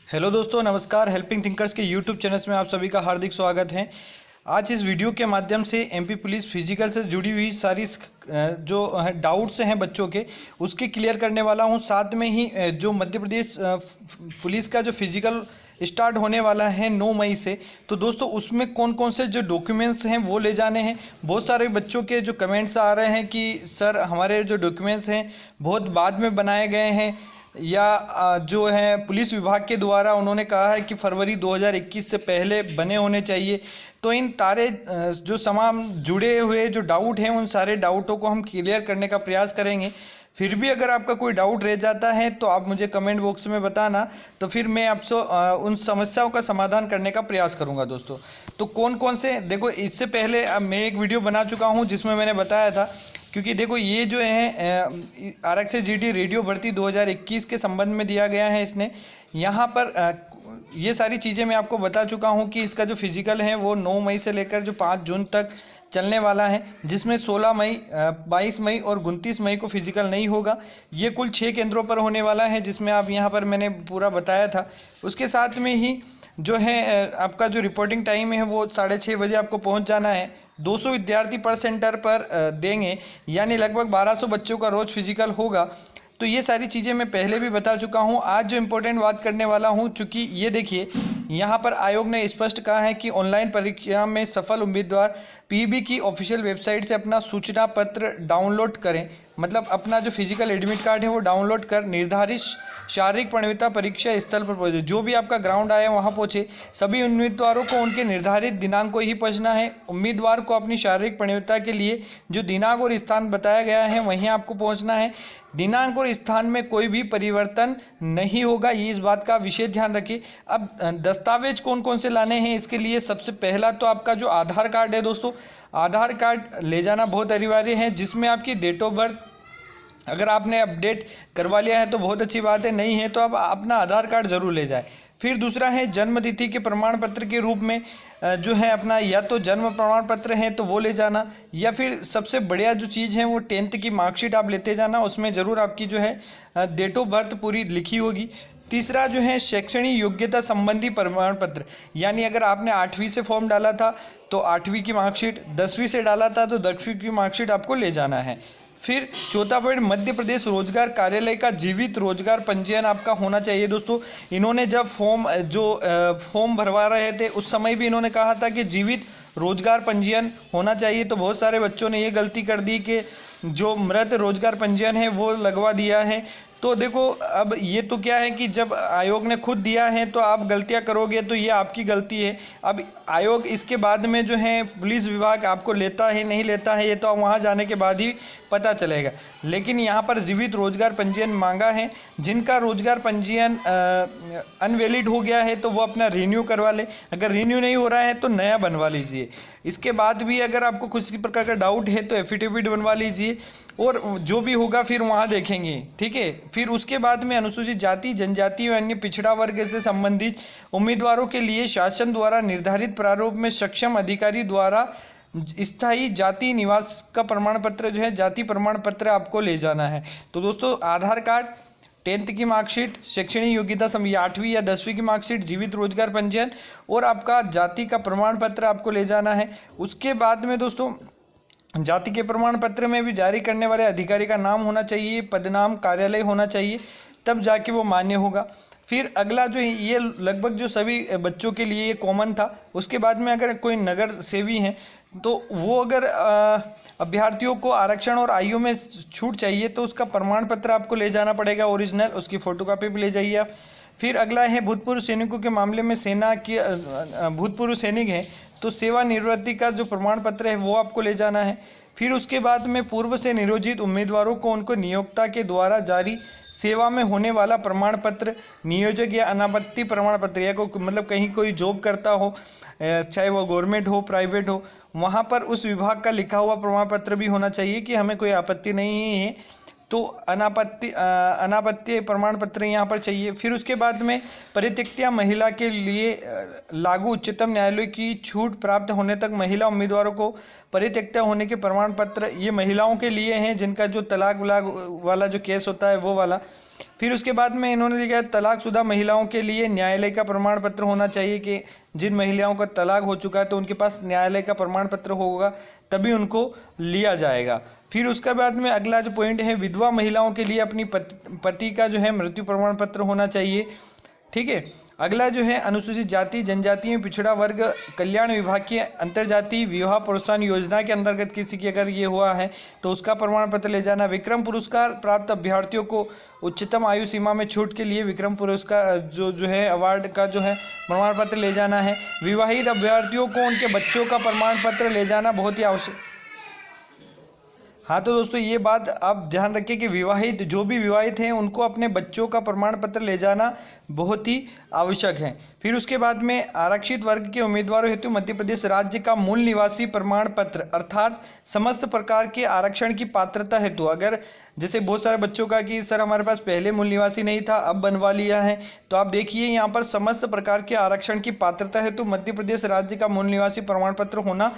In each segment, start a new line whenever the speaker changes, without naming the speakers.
Hello दोस्तों, नमस्कार। Helping thinkers के यूट्यूब चैनल में आप सभी का हार्दिक स्वागत है। आज इस वीडियो के माध्यम से एमपी पुलिस फिजिकल से जुड़ी हुई सारी जो डाउट्स हैं बच्चों के, उसके क्लियर करने वाला हूं। साथ में ही जो मध्य प्रदेश पुलिस का जो फिजिकल स्टार्ट होने वाला है 9 मई से, तो दोस्तों उसमें कौन कौन से जो डॉक्यूमेंट्स हैं वो ले जाने हैं। बहुत सारे बच्चों के जो कमेंट्स आ रहे हैं कि सर हमारे जो डॉक्यूमेंट्स हैं बहुत बाद में बनाए गए हैं, या जो है पुलिस विभाग के द्वारा उन्होंने कहा है कि फरवरी 2021 से पहले बने होने चाहिए। तो इन सारे जो तमाम जुड़े हुए जो डाउट हैं, उन सारे डाउटों को हम क्लियर करने का प्रयास करेंगे। फिर भी अगर आपका कोई डाउट रह जाता है तो आप मुझे कमेंट बॉक्स में बताना, तो फिर मैं आपसे उन समस्याओं का समाधान करने का प्रयास करूंगा दोस्तों। तो कौन कौन से, देखो इससे पहले मैं एक वीडियो बना चुका हूं जिसमें मैंने बताया था, क्योंकि देखो ये जो है आरक्षक जीडी रेडियो भर्ती 2021 के संबंध में दिया गया है। इसने यहाँ पर ये सारी चीज़ें मैं आपको बता चुका हूँ कि इसका जो फिजिकल है वो 9 मई से लेकर जो 5 जून तक चलने वाला है, जिसमें 16 मई, 22 मई और 29 मई को फिजिकल नहीं होगा। ये कुल 6 केंद्रों पर होने वाला है, जिसमें आप यहाँ पर मैंने पूरा बताया था। उसके साथ में ही जो है आपका जो रिपोर्टिंग टाइम है वो 6:30 बजे आपको पहुंच जाना है। 200 विद्यार्थी पर सेंटर पर देंगे, यानी लगभग 1200 बच्चों का रोज़ फिजिकल होगा। तो ये सारी चीज़ें मैं पहले भी बता चुका हूँ। आज जो इम्पोर्टेंट बात करने वाला हूँ, चूँकि ये देखिए यहाँ पर आयोग ने स्पष्ट कहा है कि ऑनलाइन परीक्षा में सफल उम्मीदवार पीईबी की ऑफिशियल वेबसाइट से अपना सूचना पत्र डाउनलोड करें, मतलब अपना जो फिजिकल एडमिट कार्ड है वो डाउनलोड कर निर्धारित शारीरिक प्रवीणता परीक्षा स्थल पर पहुँचे। जो भी आपका ग्राउंड आया वहाँ पहुँचे। सभी उम्मीदवारों को उनके निर्धारित दिनांक को ही पहुँचना है। उम्मीदवार को अपनी शारीरिक प्रवीणता के लिए जो दिनांक और स्थान बताया गया है वहीं आपको पहुँचना है। दिनांक और स्थान में कोई भी परिवर्तन नहीं होगा, ये इस बात का विशेष ध्यान रखिए। अब दस्तावेज कौन कौन से लाने हैं इसके लिए, सबसे पहला तो आपका जो आधार कार्ड है दोस्तों, आधार कार्ड ले जाना बहुत अनिवार्य है, जिसमें आपकी डेट ऑफ बर्थ अगर आपने अपडेट करवा लिया है तो बहुत अच्छी बात है, नहीं है तो आप अपना आधार कार्ड ज़रूर ले जाए। फिर दूसरा है जन्म तिथि के प्रमाण पत्र के रूप में जो है अपना या तो जन्म प्रमाण पत्र है तो वो ले जाना, या फिर सबसे बढ़िया जो चीज़ है वो 10th की मार्कशीट आप लेते जाना। उसमें ज़रूर आपकी जो है डेट ऑफ बर्थ पूरी लिखी होगी। तीसरा जो है शैक्षणिक योग्यता संबंधी प्रमाण पत्र, यानी अगर आपने 8वीं से फॉर्म डाला था तो 8वीं की मार्कशीट, 10वीं से डाला था तो 10वीं की मार्कशीट आपको ले जाना है। फिर चौथा पॉइंट, मध्य प्रदेश रोजगार कार्यालय का जीवित रोजगार पंजीयन आपका होना चाहिए दोस्तों। इन्होंने जब फॉर्म भरवा रहे थे उस समय भी इन्होंने कहा था कि जीवित रोजगार पंजीयन होना चाहिए। तो बहुत सारे बच्चों ने ये गलती कर दी कि जो मृत रोजगार पंजीयन है वो लगवा दिया है। तो देखो अब ये तो क्या है कि जब आयोग ने खुद दिया है तो आप गलतियां करोगे तो ये आपकी गलती है। अब आयोग इसके बाद में जो है पुलिस विभाग आपको लेता है नहीं लेता है, ये तो आप वहाँ जाने के बाद ही पता चलेगा। लेकिन यहाँ पर जीवित रोजगार पंजीयन मांगा है। जिनका रोजगार पंजीयन अनवैलिड हो गया है तो वो अपना रिन्यू करवा ले, अगर रिन्यू नहीं हो रहा है तो नया बनवा लीजिए। इसके बाद भी अगर आपको कुछ प्रकार का डाउट है तो एफिडेविट बनवा लीजिए, और जो भी होगा फिर वहाँ देखेंगे, ठीक है। फिर उसके बाद में अनुसूचित जाति, जनजाति व अन्य पिछड़ा वर्ग से संबंधित उम्मीदवारों के लिए शासन द्वारा निर्धारित प्रारूप में सक्षम अधिकारी द्वारा स्थायी जाति निवास का प्रमाण पत्र जो है जाति प्रमाण पत्र आपको ले जाना है। तो दोस्तों आधार कार्ड, 10th की मार्कशीट, शैक्षणिक योग्यता 8वीं या 10वीं की मार्कशीट, जीवित रोजगार पंजीयन और आपका जाति का प्रमाण पत्र आपको ले जाना है। उसके बाद में दोस्तों जाति के प्रमाण पत्र में भी जारी करने वाले अधिकारी का नाम होना चाहिए, पदनाम, कार्यालय होना चाहिए, तब जाके वो मान्य होगा। फिर अगला जो है ये लगभग जो सभी बच्चों के लिए ये कॉमन था। उसके बाद में अगर कोई नगर सेवी हैं तो वो अगर अभ्यर्थियों को आरक्षण और आयु में छूट चाहिए तो उसका प्रमाण पत्र आपको ले जाना पड़ेगा ओरिजिनल, उसकी फ़ोटोकॉपी भी ले जाइए आप। फिर अगला है भूतपूर्व सैनिकों के मामले में सेना के भूतपूर्व सैनिक हैं तो सेवानिवृत्ति का जो प्रमाण पत्र है वो आपको ले जाना है। फिर उसके बाद में पूर्व से नियोजित उम्मीदवारों को उनको नियोक्ता के द्वारा जारी सेवा में होने वाला प्रमाण पत्र, नियोजक या अनापत्ति प्रमाण पत्र, या को मतलब कहीं कोई जॉब करता हो, चाहे वो गवर्नमेंट हो प्राइवेट हो, वहाँ पर उस विभाग का लिखा हुआ प्रमाण पत्र भी होना चाहिए कि हमें कोई आपत्ति नहीं है, तो अनापत्ति प्रमाण पत्र यहाँ पर चाहिए। फिर उसके बाद में परित्यक्ता महिला के लिए लागू उच्चतम न्यायालय की छूट प्राप्त होने तक महिला उम्मीदवारों को परित्यक्ता होने के प्रमाण पत्र, ये महिलाओं के लिए हैं जिनका जो तलाक वलाक वाला जो केस होता है वो वाला। फिर उसके बाद में इन्होंने लिखा है तलाकशुदा महिलाओं के लिए न्यायालय का प्रमाण पत्र होना चाहिए कि जिन महिलाओं का तलाक हो चुका है तो उनके पास न्यायालय का प्रमाण पत्र होगा तभी उनको लिया जाएगा। फिर उसके बाद में अगला जो पॉइंट है, विधवा महिलाओं के लिए अपनी पति का जो है मृत्यु प्रमाण पत्र होना चाहिए। ठीक है। अगला जो है अनुसूचित जाति जनजाति में पिछड़ा वर्ग कल्याण विभाग की अंतर्जातीय विवाह प्रोत्साहन योजना के अंतर्गत किसी की अगर ये हुआ है तो उसका प्रमाण पत्र ले जाना। विक्रम पुरस्कार प्राप्त अभ्यर्थियों को उच्चतम आयु सीमा में छूट के लिए विक्रम पुरस्कार जो है अवार्ड का जो है प्रमाण पत्र ले जाना है। विवाहित अभ्यर्थियों को उनके बच्चों का प्रमाण पत्र ले जाना बहुत ही आवश्यक। हाँ तो दोस्तों ये बात आप ध्यान रखिए कि विवाहित जो भी विवाहित हैं उनको अपने बच्चों का प्रमाण पत्र ले जाना बहुत ही आवश्यक है। फिर उसके बाद में आरक्षित वर्ग के उम्मीदवारों हेतु मध्य प्रदेश राज्य का मूल निवासी प्रमाण पत्र अर्थात समस्त प्रकार के आरक्षण की पात्रता हेतु, अगर जैसे बहुत सारे बच्चों का कि सर हमारे पास पहले मूल निवासी नहीं था अब बनवा लिया है, तो आप देखिए यहाँ पर समस्त प्रकार के आरक्षण की पात्रता हेतु मध्य प्रदेश राज्य का मूल निवासी प्रमाण पत्र होना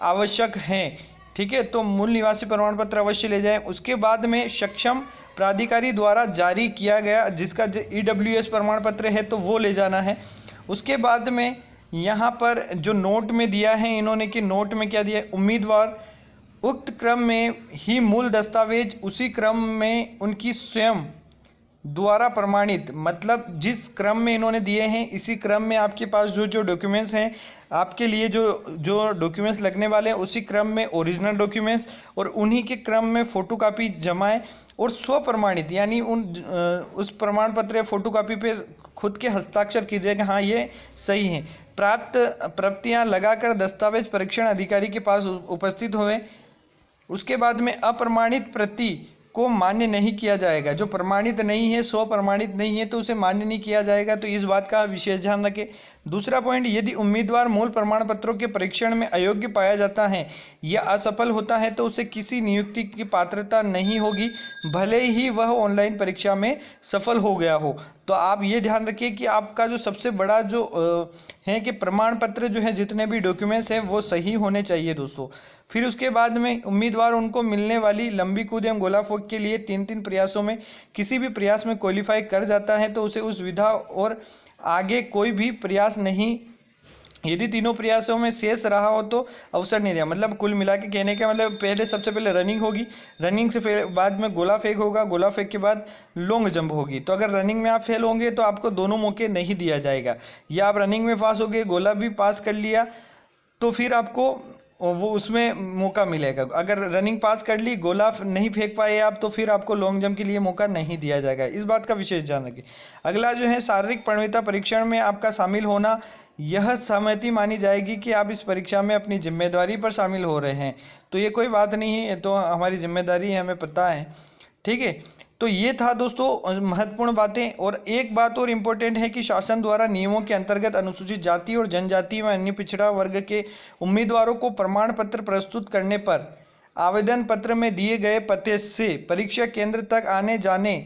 आवश्यक है। ठीक है, तो मूल निवासी प्रमाण पत्र अवश्य ले जाएं। उसके बाद में सक्षम प्राधिकारी द्वारा जारी किया गया जिसका EWS प्रमाण पत्र है तो वो ले जाना है। उसके बाद में यहाँ पर जो नोट में दिया है इन्होंने कि नोट में क्या दिया है, उम्मीदवार उक्त क्रम में ही मूल दस्तावेज उसी क्रम में उनकी स्वयं द्वारा प्रमाणित, मतलब जिस क्रम में इन्होंने दिए हैं इसी क्रम में आपके पास जो जो डॉक्यूमेंट्स हैं आपके लिए जो डॉक्यूमेंट्स लगने वाले हैं उसी क्रम में ओरिजिनल डॉक्यूमेंट्स और उन्हीं के क्रम में फ़ोटोकॉपी जमाएं और स्वप्रमाणित यानी उस प्रमाण पत्र या फ़ोटोकॉपी पे खुद के हस्ताक्षर कीजिएगा हाँ ये सही है। प्राप्त प्रतियाँ लगाकर दस्तावेज परीक्षण अधिकारी के पास उपस्थित हुए। उसके बाद में अप्रमाणित प्रति को मान्य नहीं किया जाएगा, जो प्रमाणित नहीं है स्वप्रमाणित नहीं है तो उसे मान्य नहीं किया जाएगा, तो इस बात का विशेष ध्यान रखें। दूसरा पॉइंट, यदि उम्मीदवार मूल प्रमाण पत्रों के परीक्षण में अयोग्य पाया जाता है या असफल होता है तो उसे किसी नियुक्ति की पात्रता नहीं होगी, भले ही वह ऑनलाइन परीक्षा में सफल हो गया हो। तो आप ये ध्यान रखिए कि आपका जो सबसे बड़ा जो है कि प्रमाण पत्र जो है जितने भी डॉक्यूमेंट्स हैं वो सही होने चाहिए दोस्तों। फिर उसके बाद में उम्मीदवार उनको मिलने वाली लंबी कूद एवं गोला फेंक के लिए 3 प्रयासों में किसी भी प्रयास में क्वालिफाई कर जाता है तो उसे उस विधा और आगे कोई भी प्रयास नहीं, यदि तीनों प्रयासों में शेष रहा हो तो अवसर नहीं दिया। मतलब कुल मिला के कहने का मतलब पहले सबसे पहले रनिंग होगी, रनिंग से बाद में गोला फेंक होगा, गोला फेंक के बाद लॉन्ग जंप होगी। तो अगर रनिंग में आप फेल होंगे तो आपको दोनों मौके नहीं दिया जाएगा, या आप रनिंग में पास हो गए गोला भी पास कर लिया तो फिर आपको वो उसमें मौका मिलेगा। अगर रनिंग पास कर ली गोला नहीं फेंक पाए आप तो फिर आपको लॉन्ग जंप के लिए मौका नहीं दिया जाएगा, इस बात का विशेष ध्यान रखें। अगला जो है शारीरिक प्रवीणता परीक्षण में आपका शामिल होना, यह सहमति मानी जाएगी कि आप इस परीक्षा में अपनी जिम्मेदारी पर शामिल हो रहे हैं, तो ये कोई बात नहीं है, तो हमारी जिम्मेदारी है हमें पता है। ठीक है, तो ये था दोस्तों महत्वपूर्ण बातें। और एक बात और इम्पोर्टेंट है कि शासन द्वारा नियमों के अंतर्गत अनुसूचित जाति और जनजाति व अन्य पिछड़ा वर्ग के उम्मीदवारों को प्रमाण पत्र प्रस्तुत करने पर आवेदन पत्र में दिए गए पते से परीक्षा केंद्र तक आने जाने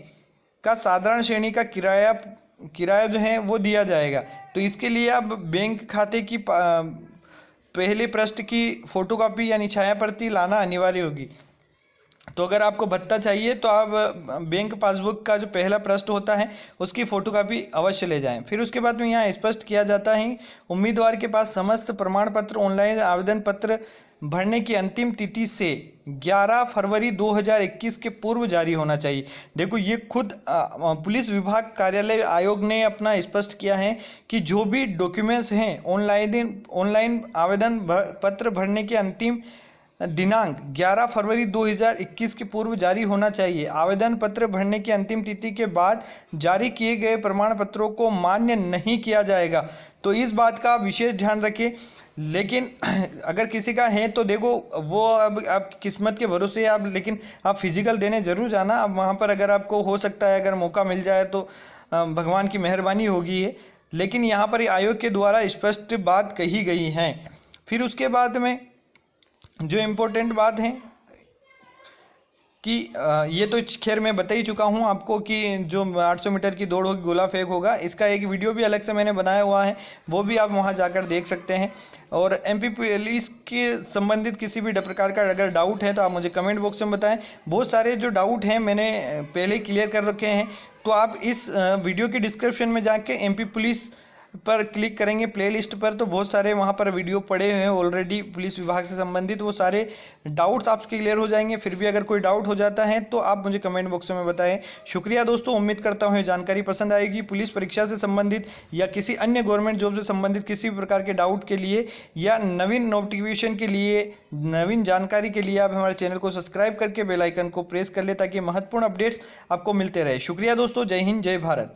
का साधारण श्रेणी का किराया जो है वो दिया जाएगा। तो इसके लिए अब बैंक खाते की पहले पृष्ठ की फोटोकॉपी यानी छाया प्रति लाना अनिवार्य होगी। तो अगर आपको भत्ता चाहिए तो आप बैंक पासबुक का जो पहला पृष्ठ होता है उसकी फ़ोटोकॉपी अवश्य ले जाएं। फिर उसके बाद में यहाँ स्पष्ट किया जाता है उम्मीदवार के पास समस्त प्रमाण पत्र ऑनलाइन आवेदन पत्र भरने की अंतिम तिथि से 11 फरवरी 2021 के पूर्व जारी होना चाहिए। देखो ये खुद पुलिस विभाग कार्यालय आयोग ने अपना स्पष्ट किया है कि जो भी डॉक्यूमेंट्स हैं ऑनलाइन आवेदन पत्र भरने के अंतिम दिनांक 11 फरवरी 2021 के पूर्व जारी होना चाहिए। आवेदन पत्र भरने की अंतिम तिथि के बाद जारी किए गए प्रमाण पत्रों को मान्य नहीं किया जाएगा, तो इस बात का विशेष ध्यान रखें। लेकिन अगर किसी का है तो देखो वो अब आप किस्मत के भरोसे आप, लेकिन आप फिजिकल देने ज़रूर जाना। अब वहाँ पर अगर आपको हो सकता है अगर मौका मिल जाए तो भगवान की मेहरबानी होगी है, लेकिन यहाँ पर आयोग के द्वारा स्पष्ट बात कही गई है। फिर उसके बाद में जो इम्पोर्टेंट बात है कि ये तो खैर मैं बता ही चुका हूँ आपको कि जो 800 मीटर की दौड़ होगी गोला फेंक होगा, इसका एक वीडियो भी अलग से मैंने बनाया हुआ है, वो भी आप वहाँ जाकर देख सकते हैं। और एमपी पुलिस के संबंधित किसी भी प्रकार का अगर डाउट है तो आप मुझे कमेंट बॉक्स में बताएं। बहुत सारे जो डाउट हैं मैंने पहले क्लियर कर रखे हैं, तो आप इस वीडियो के डिस्क्रिप्शन में जाके एमपी पुलिस पर क्लिक करेंगे प्लेलिस्ट पर, तो बहुत सारे वहाँ पर वीडियो पड़े हुए हैं ऑलरेडी पुलिस विभाग से संबंधित, वो सारे डाउट्स आपके क्लियर हो जाएंगे। फिर भी अगर कोई डाउट हो जाता है तो आप मुझे कमेंट बॉक्स में बताएं। शुक्रिया दोस्तों, उम्मीद करता हूँ ये जानकारी पसंद आएगी। पुलिस परीक्षा से संबंधित या किसी अन्य गवर्नमेंट जॉब से संबंधित किसी भी प्रकार के डाउट के लिए या नवीन नोटिफिकेशन के लिए, नवीन जानकारी के लिए आप हमारे चैनल को सब्सक्राइब करके बेल आइकन को प्रेस कर ले ताकि महत्वपूर्ण अपडेट्स आपको मिलते रहे। शुक्रिया दोस्तों, जय हिंद, जय भारत।